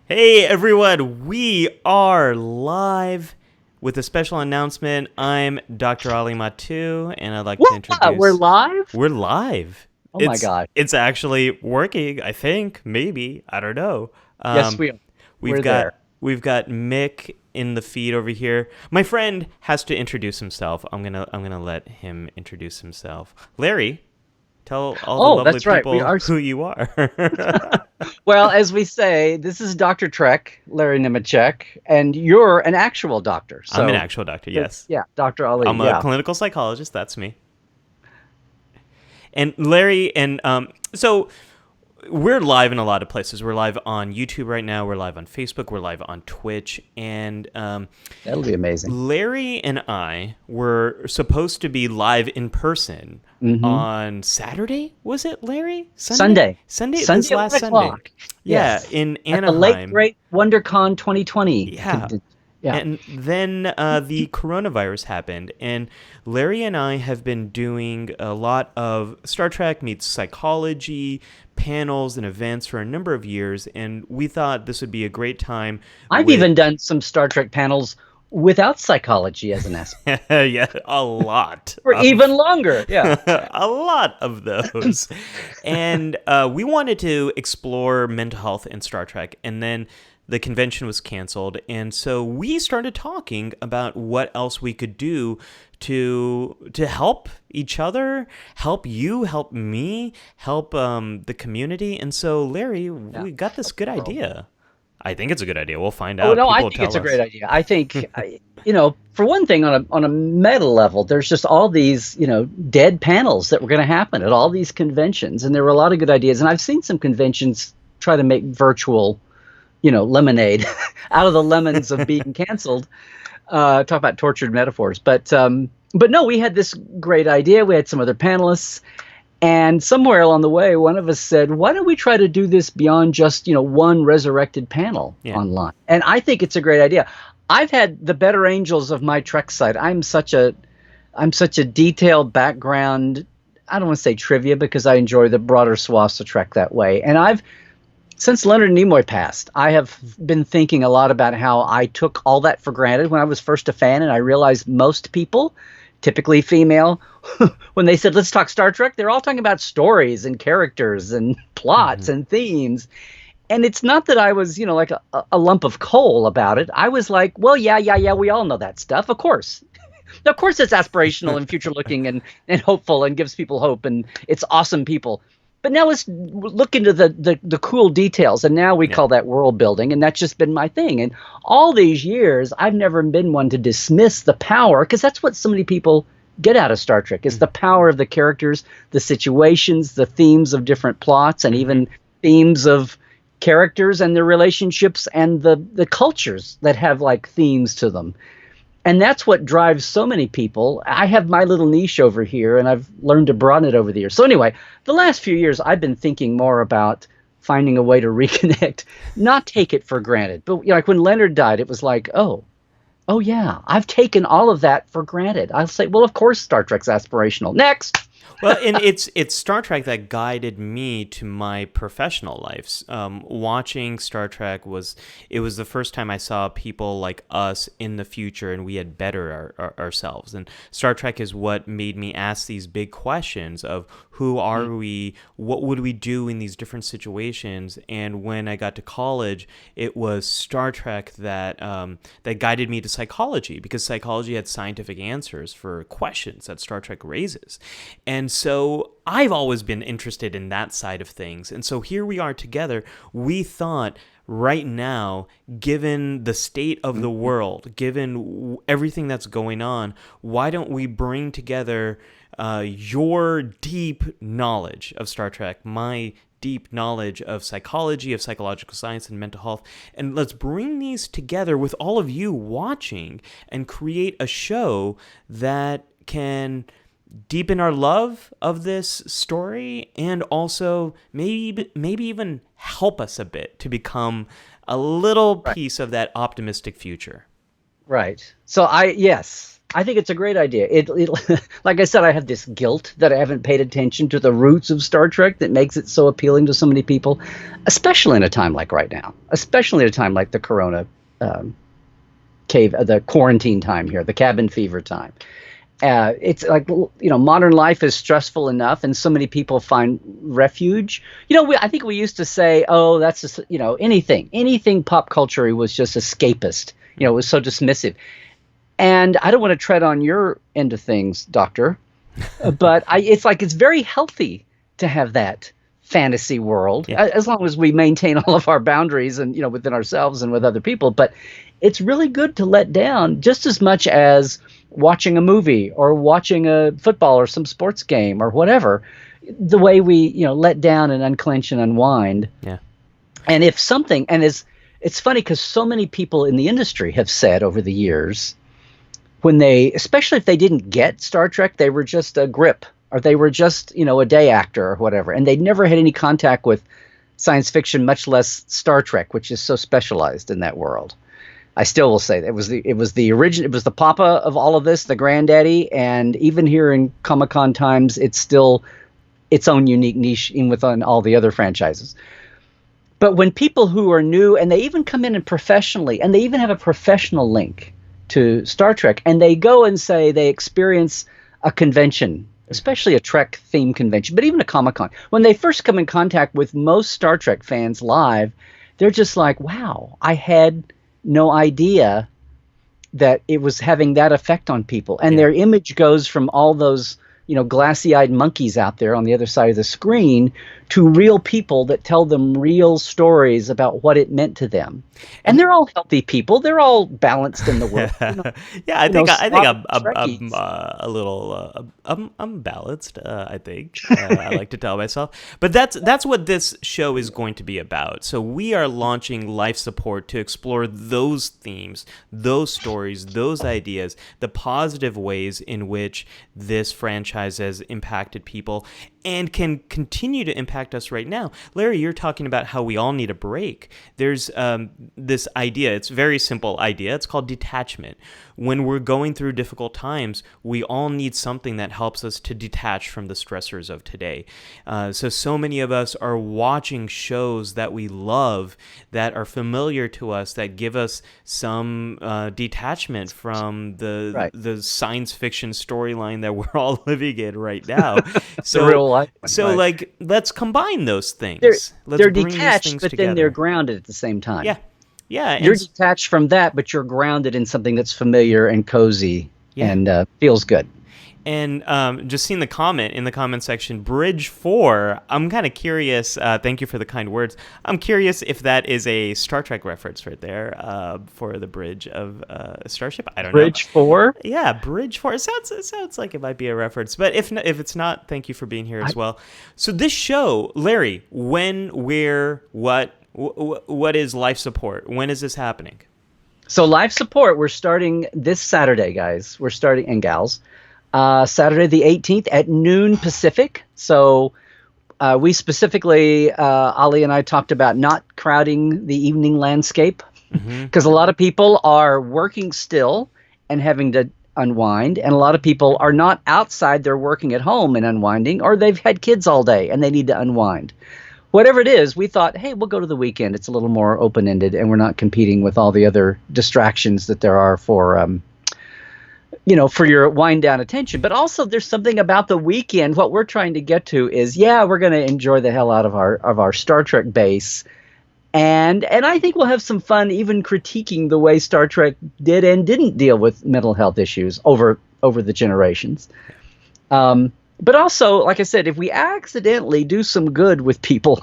Hey everyone, we are live with a special announcement. I'm Dr. Ali Mattu, and I'd like to What? We're introduce. live? We're live. Oh my It's God. it's actually working. I think maybe I don't know. Yes, Um, we are. we've We're there. got we've got Mick in the feed over here. My friend has to introduce himself. I'm gonna let him introduce himself. Larry, tell all the Oh, lovely that's right. We people are. who you are. Well, as we say, this is Dr. Trek, Larry Nemecek, and you're an actual doctor. I'm an So, actual doctor. it's, Yes, yeah, Dr. Ali. I'm a Yeah. clinical psychologist. That's me. And Larry, and so we're live in a lot of places. We're live on YouTube right now. We're live on Facebook. We're live on Twitch. And That'll be amazing. Larry and I were supposed to be live in person Hmm. on Saturday. Was it, Larry? Sunday? Sunday. Sunday, this Sunday at last 1 Sunday. o'clock. Yeah, Yes. in At the late, Anaheim. great WonderCon 2020. Yeah. Yeah. And then the coronavirus happened, and Larry and I have been doing a lot of Star Trek meets psychology panels and events for a number of years, and we thought this would be a great time I've with, even done some Star Trek panels without psychology as an aspect yeah, a lot for even of longer. Yeah. a lot of those. And we wanted to explore mental health in Star Trek. And then the convention was canceled. And so we started talking about what else we could do to help each other, help you, help me, help the community. And so, Larry, Yeah. we got this good idea. I think it's a good idea. We'll find Oh out. no, I People will think it's tell a great us. idea. I think, for one thing, on a meta level, there's just all these, dead panels that were going to happen at all these conventions, and there were a lot of good ideas. And I've seen some conventions try to make virtual, lemonade out of the lemons of being canceled. Talk about tortured metaphors, but no, we had this great idea. We had some other panelists, and somewhere along the way, one of us said, "Why don't we try to do this beyond just one resurrected panel Yeah. online?" And I think it's a great idea. I've had the better angels of my Trek side. I'm such a detailed background. I don't want to say trivia because I enjoy the broader swaths of Trek that way. And since Leonard Nimoy passed, I have been thinking a lot about how I took all that for granted when I was first a fan, and I realized most people, typically female, when they said, let's talk Star Trek, they're all talking about stories and characters and plots Hmm. and themes. And it's not that I was, like a lump of coal about it. I was like, well, yeah, yeah, yeah, we all know that stuff. Of course. Of course, it's aspirational and future looking and hopeful and gives people hope and it's awesome people. But now let's look into the cool details. And now we Yeah. call that world building. And that's just been my thing. And all these years, I've never been one to dismiss the power because that's what so many people get out of Star Trek is the power of the characters, the situations, the themes of different plots, and Hmm. even themes of characters and their relationships and the cultures that have like themes to them. And that's what drives so many people. I have my little niche over here, and I've learned to broaden it over the years. So anyway, the last few years, I've been thinking more about finding a way to reconnect, not take it for granted. But like when Leonard died, it was like, oh yeah, I've taken all of that for granted. I'll say, well, of course, Star Trek's aspirational. Next. Well, and it's Star Trek that guided me to my professional life. Watching Star Trek was the first time I saw people like us in the future, and we had better ourselves. And Star Trek is what made me ask these big questions of who are we, what would we do in these different situations. And when I got to college, it was Star Trek that guided me to psychology because psychology had scientific answers for questions that Star Trek raises. And so I've always been interested in that side of things. And so here we are together. We thought right now, given the state of the world, given everything that's going on, why don't we bring together your deep knowledge of Star Trek, my deep knowledge of psychology, of psychological science and mental health, and let's bring these together with all of you watching and create a show that can deepen our love of this story and also maybe even help us a bit to become a little Right. piece of that optimistic future. Right. So yes, I think it's a great idea. It like I said, I have this guilt that I haven't paid attention to the roots of Star Trek that makes it so appealing to so many people, especially in a time like right now, especially in a time like the Corona the quarantine time here, the cabin fever time. It's like, modern life is stressful enough, and so many people find refuge. I think we used to say, oh, that's just, anything pop culture was just escapist. It was so dismissive. And I don't want to tread on your end of things, Doctor, but it's very healthy to have that fantasy world, as long as we maintain all of our boundaries and, within ourselves and with other people. But it's really good to let down just as much as watching a movie or watching a football or some sports game or whatever, the way we, let down and unclench and unwind. Yeah. And it's funny because so many people in the industry have said over the years, especially if they didn't get Star Trek, they were just a grip, or they were just, a day actor or whatever. And they'd never had any contact with science fiction, much less Star Trek, which is so specialized in that world. I still will say that it was the original, it was the papa of all of this, the granddaddy. And even here in Comic-Con times, it's still its own unique niche in within all the other franchises. But when people who are new, and they even come in and professionally, and they even have a professional link to Star Trek, and they go and say they experience a convention, especially a Trek theme convention, but even a Comic-Con. When they first come in contact with most Star Trek fans live, they're just like, wow, I had no idea that it was having that effect on people. And their image goes from all those, glassy-eyed monkeys out there on the other side of the screen to real people that tell them real stories about what it meant to them. And they're all healthy people. They're all balanced in the world. Yeah, I think I'm a little I'm balanced. I think I like to tell myself, but that's what this show is going to be about. So we are launching Life Support to explore those themes, those stories, those ideas, the positive ways in which this franchise has impacted people and can continue to impact us right now. Larry, you're talking about how we all need a break. There's this idea, it's a very simple idea, it's called detachment. When we're going through difficult times, we all need something that helps us to detach from the stressors of today. So many of us are watching shows that we love, that are familiar to us, that give us some detachment from the science fiction storyline that we're all living in right now. So, real life. Let's combine those things. They're detached, but then they're grounded at the same time. Yeah. You're detached from that, but you're grounded in something that's familiar and cozy and feels good. And just seeing the comment in the comment section, Bridge 4, I'm kind of curious. Thank you for the kind words. I'm curious if that is a Star Trek reference right there for the bridge of Starship. I don't know. Bridge 4? Yeah, Bridge 4. It sounds like it might be a reference. But if it's not, thank you for being here as well. So this show, Larry, when, where, what is Life Support? When is this happening? So Life Support, we're starting this Saturday, guys. We're starting, and gals. Saturday the 18th at noon Pacific. So we specifically, Ali and I talked about not crowding the evening landscape because a lot of people are working still and having to unwind, and a lot of people are not outside, they're working at home and unwinding, or they've had kids all day and they need to unwind. Whatever it is, we thought, hey, we'll go to the weekend. It's a little more open-ended, and we're not competing with all the other distractions that there are for for your wind down attention. But also there's something about the weekend. What we're trying to get to is, we're going to enjoy the hell out of our Star Trek base. And I think we'll have some fun even critiquing the way Star Trek did and didn't deal with mental health issues over the generations. But also, like I said, if we accidentally do some good with people,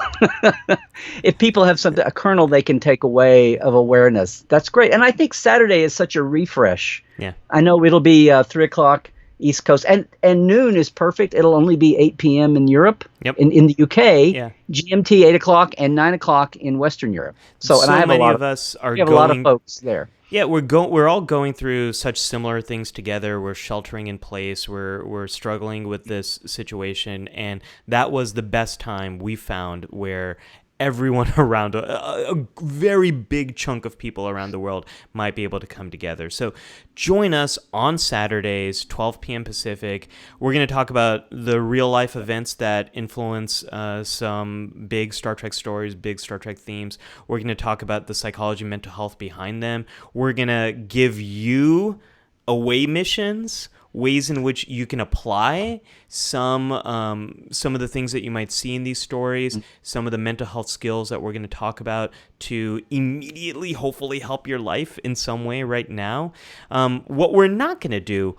if people have a kernel they can take away of awareness, that's great. And I think Saturday is such a refresh. Yeah. I know it'll be 3 o'clock East Coast, and noon is perfect. It'll only be 8 p.m. in Europe, in the UK, GMT 8 o'clock and 9 o'clock in Western Europe. So and I have many a lot of us are a lot of folks there. Yeah, we're all going through such similar things together. We're sheltering in place. We're struggling with this situation, and that was the best time we found where everyone around, a very big chunk of people around the world might be able to come together. So join us on Saturdays, 12 p.m. Pacific. We're going to talk about the real life events that influence some big Star Trek stories, big Star Trek themes. We're going to talk about the psychology and mental health behind them. We're going to give you away missions, ways in which you can apply some of the things that you might see in these stories, some of the mental health skills that we're going to talk about to immediately, hopefully, help your life in some way right now. What we're not going to do,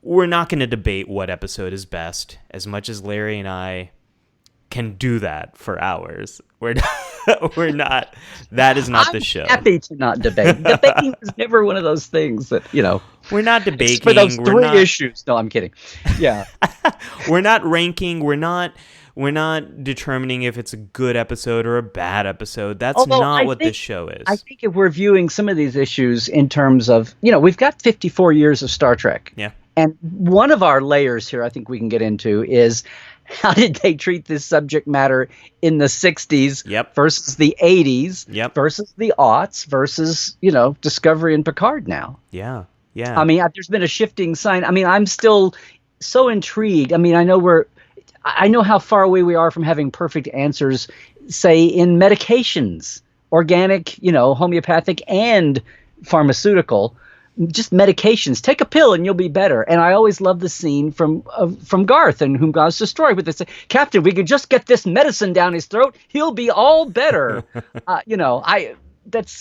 we're not going to debate what episode is best, as much as Larry and I can do that for hours. We're not. That is not the show. I'm happy to not debate. Debating is never one of those things that, we're not debating. For those three issues. No, I'm kidding. Yeah. We're not ranking. We're not determining if it's a good episode or a bad episode. That's not what this show is. I think if we're viewing some of these issues in terms of, we've got 54 years of Star Trek. Yeah. And one of our layers here I think we can get into is how did they treat this subject matter in the 60s versus the 80s versus the aughts versus, Discovery and Picard now. Yeah. Yeah. I mean, there's been a shifting sign. I mean, I'm still so intrigued. I mean, I know how far away we are from having perfect answers, say, in medications, organic, homeopathic and pharmaceutical. Just medications. Take a pill and you'll be better. And I always love the scene from Garth and Whom Gods Destroy, where they say, "Captain, we could just get this medicine down his throat. He'll be all better."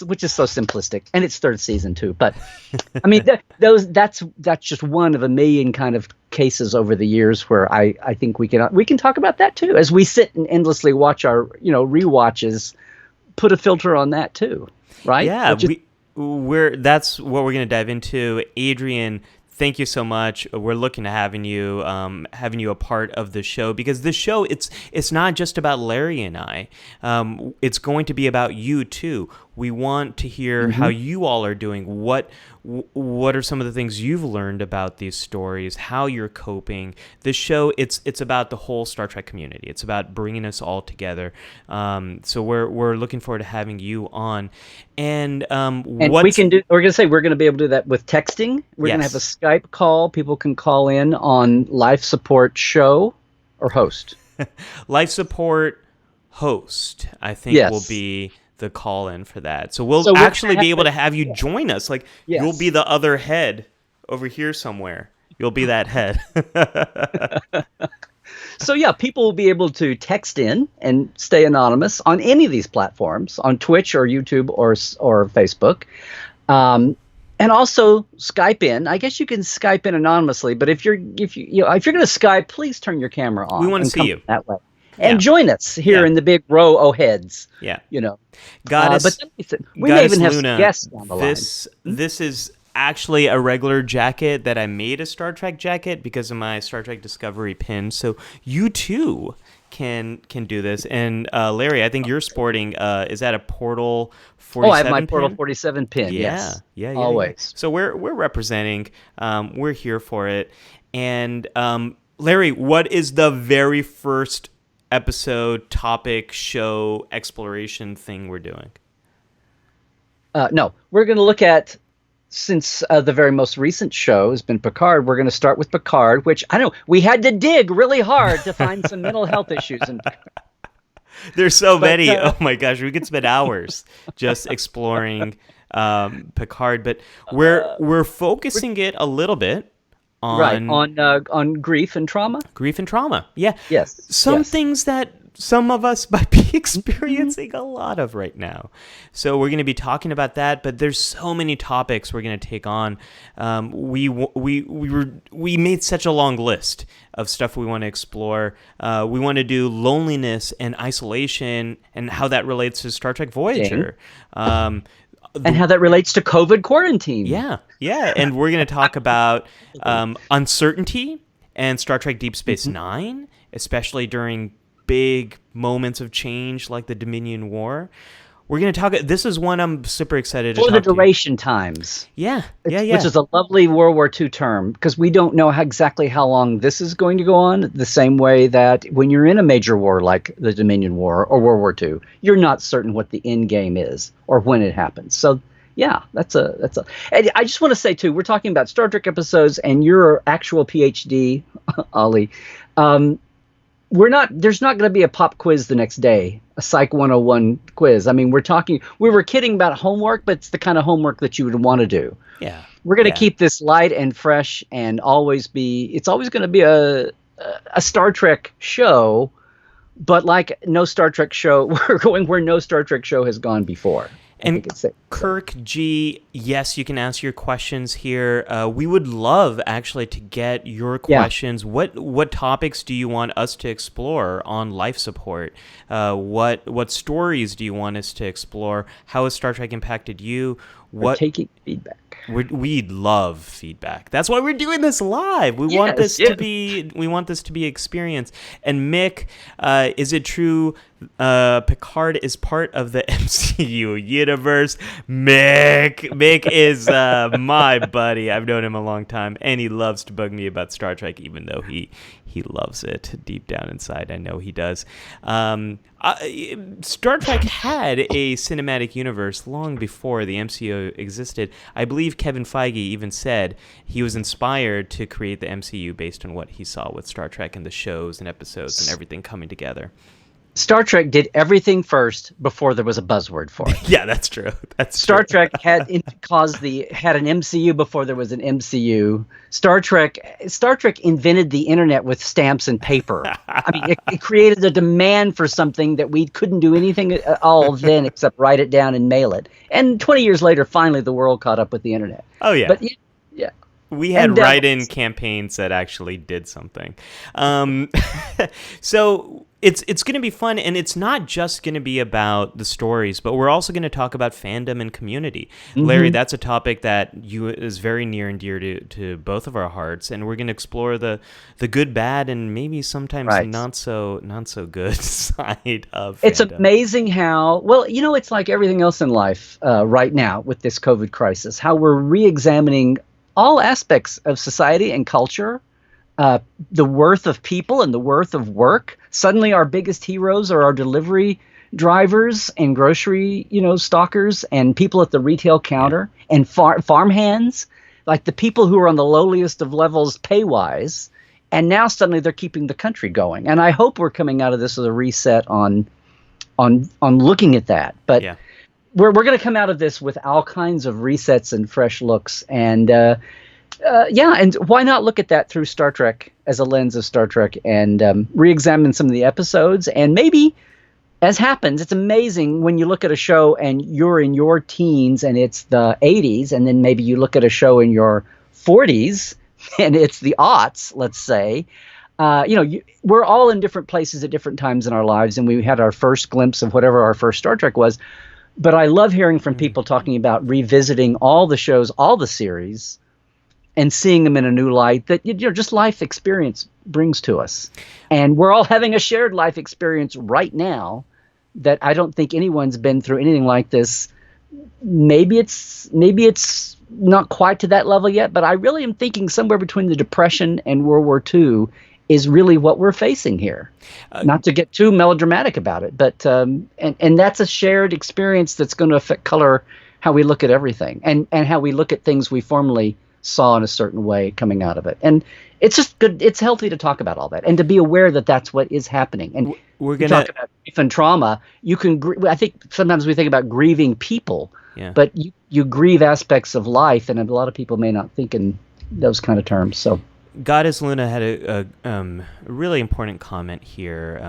Which is so simplistic, and it's third season too. But I mean, that's just one of a million kind of cases over the years where I think we can talk about that too as we sit and endlessly watch our rewatches. Put a filter on that too, right? Yeah, that's what we're going to dive into. Adrian, thank you so much. We're looking to having you a part of the show, because this show, it's not just about Larry and I. It's going to be about you too. We want to hear how you all are doing. What are some of the things you've learned about these stories? How you're coping? This show, it's about the whole Star Trek community. It's about bringing us all together. So we're looking forward to having you on. And we're going to be able to do that with texting. We're going to have a Skype call. People can call in on life support show or host. Life support host, I think, will be the call in for that. So we'll actually be able to have you join us. Like you'll be the other head over here somewhere. You'll be that head. So people will be able to text in and stay anonymous on any of these platforms, on Twitch or YouTube or Facebook. And also Skype in. I guess you can Skype in anonymously, but if you're going to Skype, please turn your camera on. We want to see you that way. And join us here in the big row o' heads. Yeah. Goddess, but we may even have some guests on the line. This is actually a regular jacket that I made a Star Trek jacket because of my Star Trek Discovery pin. So you too can do this. And Larry, I think you're sporting, is that a Portal 47 I have my pin? Portal 47 pin, yes. Yeah. Always. So we're representing. We're here for it. And Larry, what is the very first episode, topic, show, exploration thing we're doing? No, we're going to look at, since the very most recent show has been Picard, we're going to start with Picard, which, I know, we had to dig really hard to find some mental health issues in Picard. There's so many. Oh my gosh, we could spend hours just exploring Picard, but we're focusing it a little bit on grief and trauma. Grief and trauma. Yeah. Yes. Some things that some of us might be experiencing a lot of right now. So we're going to be talking about that, but there's so many topics we're going to take on. We made such a long list of stuff we want to explore. We want to do loneliness and isolation and how that relates to Star Trek Voyager. And how that relates to COVID quarantine. Yeah. And we're going to talk about uncertainty and Star Trek Deep Space Nine, especially during big moments of change like the Dominion War. We're going to talk. This is one I'm super excited to For the talk to. duration times. Yeah. Which is a lovely World War II term, because we don't know exactly how long this is going to go on, the same way that when you're in a major war like the Dominion War or World War II, you're not certain what the end game is or when it happens. So yeah, and I just want to say too, we're talking about Star Trek episodes and your actual PhD, Ollie. There's not going to be a pop quiz the next day, a Psych 101 quiz. I mean, we were kidding about homework, but it's the kind of homework that you would want to do. Yeah. We're going to keep this light and fresh and it's always going to be a Star Trek show, but like no Star Trek show, we're going where no Star Trek show has gone before. And Kirk G, yes, you can ask your questions here. We would love actually to get your questions. Yeah. What topics do you want us to explore on life support? What stories do you want us to explore? How has Star Trek impacted you? We're taking feedback. We'd love feedback. That's why we're doing this live. We want this to be experience. And Mick, is it true Picard is part of the MCU universe? Mick is my buddy. I've known him a long time, and he loves to bug me about Star Trek, even though he loves it deep down inside. I know he does. Star Trek had a cinematic universe long before the MCU existed. I believe Kevin Feige even said he was inspired to create the MCU based on what he saw with Star Trek and the shows and episodes and everything coming together. Star Trek did everything first before there was a buzzword for it. Yeah, that's true. Star Trek had an MCU before there was an MCU. Star Trek invented the internet with stamps and paper. I mean, it created a demand for something that we couldn't do anything at all then except write it down and mail it. And 20 years later, finally, the world caught up with the internet. Oh yeah. But yeah. We had write-in campaigns that actually did something. So it's going to be fun, and it's not just going to be about the stories, but we're also going to talk about fandom and community. Mm-hmm. Larry, that's a topic that is very near and dear to both of our hearts, and we're going to explore the good, bad, and maybe sometimes not so good side of fandom. It's amazing how, it's like everything else in life right now with this COVID crisis, how we're re-examining all aspects of society and culture, the worth of people and the worth of work. Suddenly our biggest heroes are our delivery drivers and grocery, stockers and people at the retail counter and farm hands, like the people who are on the lowliest of levels pay-wise. And now suddenly they're keeping the country going. And I hope we're coming out of this with a reset on looking at that. But we're going to come out of this with all kinds of resets and fresh looks. And and why not look at that through Star Trek as a lens of Star Trek and re-examine some of the episodes. And maybe, as happens, it's amazing when you look at a show and you're in your teens and it's the 80s, and then maybe you look at a show in your 40s and it's the aughts, let's say. We're all in different places at different times in our lives, and we had our first glimpse of whatever our first Star Trek was. But I love hearing from people talking about revisiting all the shows, all the series, and seeing them in a new light that just life experience brings to us. And we're all having a shared life experience right now that I don't think anyone's been through anything like this. Maybe it's not quite to that level yet, but I really am thinking somewhere between the Depression and World War II is really what we're facing here. Not to get too melodramatic about it, but and that's a shared experience that's going to affect color how we look at everything and how we look at things we formerly saw in a certain way coming out of it. And it's just good. It's healthy to talk about all that and to be aware that that's what is happening. And we're going to talk about grief and trauma. You can, I think sometimes we think about grieving people, but you grieve aspects of life, and a lot of people may not think in those kind of terms. So Goddess Luna had a really important comment here.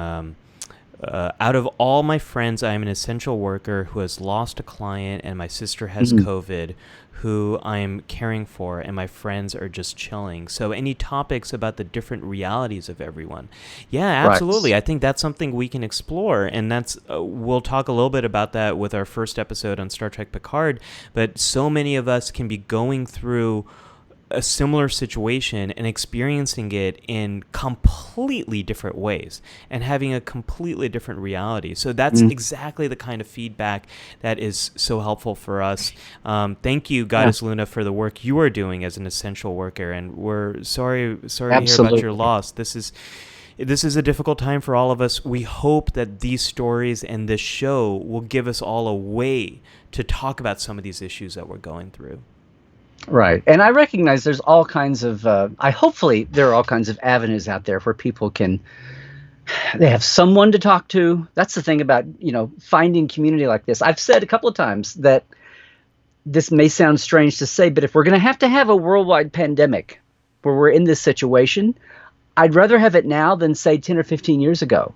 Out of all my friends, I am an essential worker who has lost a client, and my sister has COVID, who I am caring for, and my friends are just chilling. So any topics about the different realities of everyone? Yeah, absolutely. Right. I think that's something we can explore, and that's we'll talk a little bit about that with our first episode on Star Trek Picard, but so many of us can be going through a similar situation and experiencing it in completely different ways and having a completely different reality. So that's exactly the kind of feedback that is so helpful for us. Thank you, Goddess Luna, for the work you are doing as an essential worker, and we're sorry to hear about your loss. This is a difficult time for all of us. We hope that these stories and this show will give us all a way to talk about some of these issues that we're going through. Right. And I recognize there's all kinds of, hopefully there are all kinds of avenues out there where people they have someone to talk to. That's the thing about, finding community like this. I've said a couple of times that this may sound strange to say, but if we're going to have a worldwide pandemic where we're in this situation, I'd rather have it now than say 10 or 15 years ago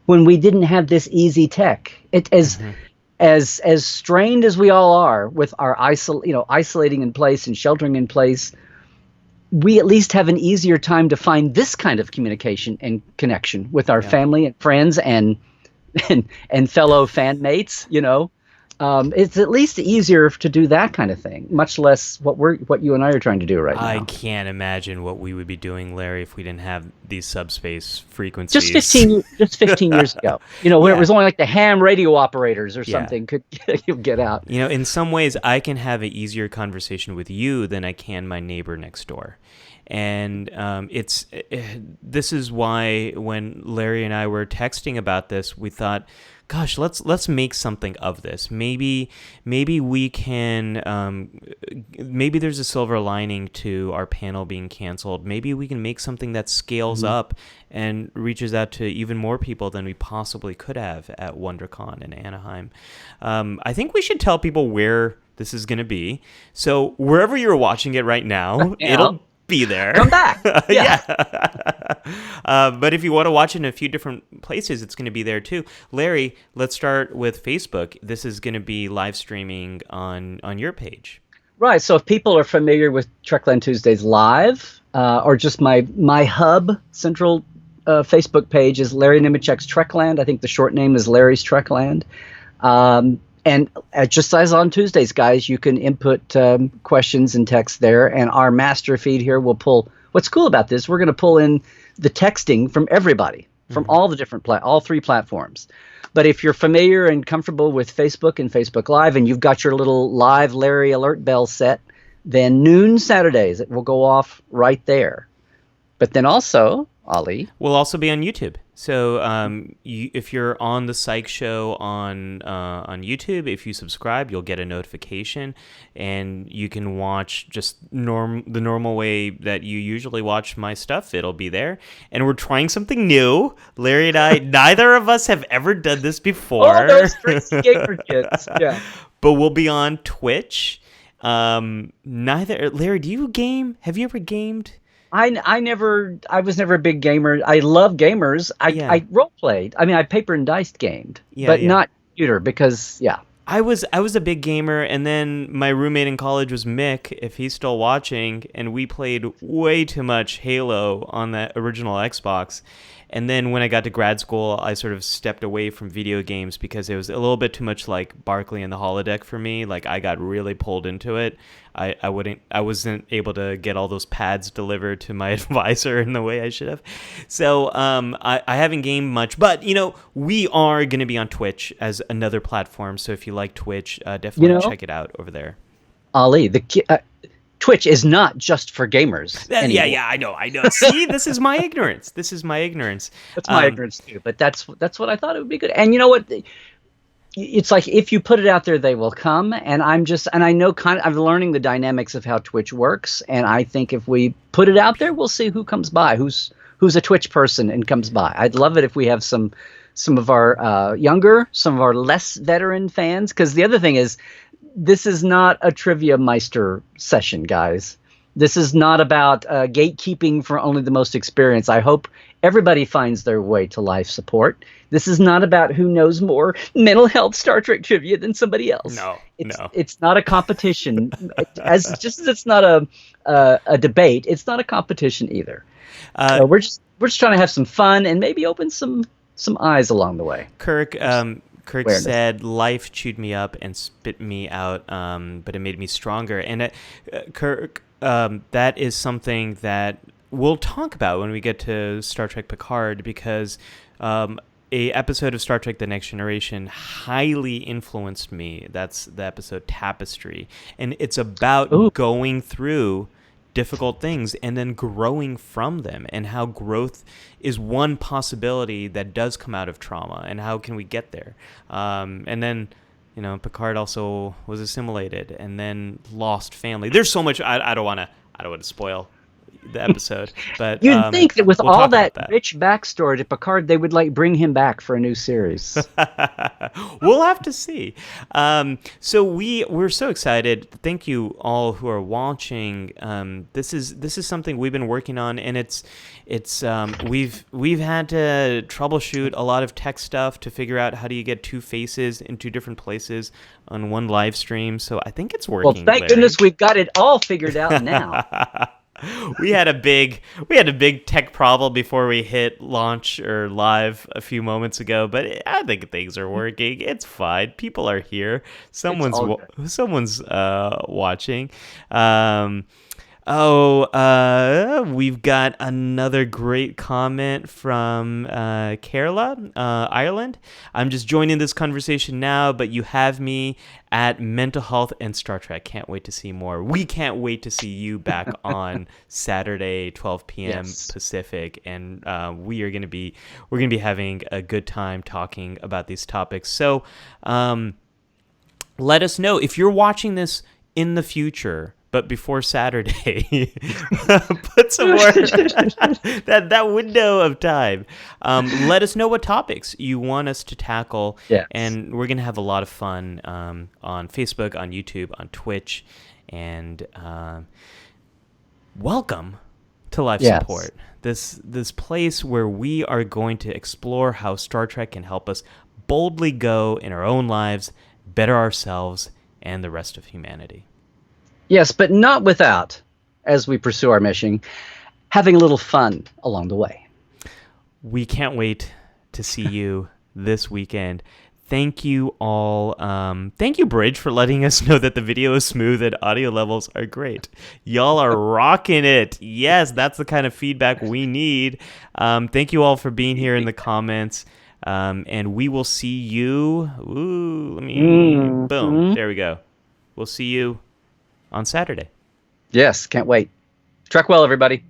when we didn't have this easy tech. As strained as we all are with our isolating in place and sheltering in place, we at least have an easier time to find this kind of communication and connection with our family and friends and fellow fan mates. It's at least easier to do that kind of thing, much less what you and I are trying to do right now. I can't imagine what we would be doing, Larry, if we didn't have these subspace frequencies. Just 15 years ago, where it was only like the ham radio operators or something could get out. In some ways, I can have an easier conversation with you than I can my neighbor next door. And this is why when Larry and I were texting about this, we thought, gosh, let's make something of this. Maybe we can. Maybe there's a silver lining to our panel being canceled. Maybe we can make something that scales up and reaches out to even more people than we possibly could have at WonderCon in Anaheim. I think we should tell people where this is going to be. So wherever you're watching it right now, it'll be there. Come back. Yeah. But if you want to watch it in a few different places, it's going to be there too. Larry, let's start with Facebook. This is going to be live streaming on your page. Right. So if people are familiar with Trekland Tuesdays Live, or just my hub central Facebook page is Larry Nemecek's Trekland. I think the short name is Larry's Trekland. And just as on Tuesdays, guys, you can input questions and text there, and our master feed here will pull. What's cool about this, we're going to pull in the texting from everybody, from all the different all three platforms. But if you're familiar and comfortable with Facebook and Facebook Live, and you've got your little live Larry alert bell set, then noon Saturdays, it will go off right there. But then also, Ali, we'll also be on YouTube. So if you're on the Psych Show on YouTube, if you subscribe, you'll get a notification, and you can watch just the normal way that you usually watch my stuff. It'll be there. And we're trying something new. Larry and I, neither of us have ever done this before. Oh, those crazy gamer kids. Yeah. But we'll be on Twitch. Larry, do you game? Have you ever gamed? I was never a big gamer. I love gamers. I role played. I mean, I paper and dice gamed, not computer because I was a big gamer, and then my roommate in college was Mick, if he's still watching, and we played way too much Halo on that original Xbox. And then when I got to grad school, I sort of stepped away from video games because it was a little bit too much like Barkley and the Holodeck for me. Like, I got really pulled into it. I wasn't able to get all those pads delivered to my advisor in the way I should have. So I haven't gamed much, but we are going to be on Twitch as another platform. So if you like Twitch, definitely check it out over there. Ali, Twitch is not just for gamers. Yeah, I know. See, this is my ignorance. That's my ignorance too. But that's what I thought it would be good. And you know what? It's like if you put it out there, they will come. And I'm learning the dynamics of how Twitch works. And I think if we put it out there, we'll see who comes by, who's a Twitch person and comes by. I'd love it if we have some of our younger, some of our less veteran fans. Because the other thing is, this is not a Trivia Meister session, guys. This is not about gatekeeping for only the most experienced. I hope everybody finds their way to life support. This is not about who knows more mental health Star Trek trivia than somebody else. No. It's not a competition. As it's not a debate, it's not a competition either. So we're just trying to have some fun and maybe open some eyes along the way. Kirk said, life chewed me up and spit me out, but it made me stronger. And Kirk, that is something that we'll talk about when we get to Star Trek Picard, because a episode of Star Trek The Next Generation highly influenced me. That's the episode Tapestry. And it's about going through difficult things and then growing from them, and how growth is one possibility that does come out of trauma, and how can we get there. And then, Picard also was assimilated and then lost family. There's so much. I don't want to spoil the episode, but you'd think that with we'll all that rich backstory to Picard, they would bring him back for a new series. We'll have to see. So we're so excited. Thank you all who are watching. This is something we've been working on, and it's we've had to troubleshoot a lot of tech stuff to figure out how do you get two faces in two different places on one live stream. So I think it's working. Well, thank goodness we've got it all figured out now. We had a big tech problem before we hit launch or live a few moments ago, but I think things are working. It's fine. People are here. Someone's watching. We've got another great comment from Kerala, Ireland. I'm just joining this conversation now, but you have me at mental health and Star Trek. Can't wait to see more. We can't wait to see you back on Saturday, 12 p.m. Pacific, and we're gonna be having a good time talking about these topics. So, let us know if you're watching this in the future, but before Saturday. Put some more that window of time. Let us know what topics you want us to tackle, and we're gonna have a lot of fun on Facebook, on YouTube, on Twitch, and welcome to Life Support. This place where we are going to explore how Star Trek can help us boldly go in our own lives, better ourselves and the rest of humanity. Yes, but not without, as we pursue our mission, having a little fun along the way. We can't wait to see you this weekend. Thank you all. Thank you, Bridge, for letting us know that the video is smooth and audio levels are great. Y'all are rocking it. Yes, that's the kind of feedback we need. Thank you all for being here in the comments. And we will see you. Boom. There we go. We'll see you on Saturday. Yes, can't wait. Trek well, everybody.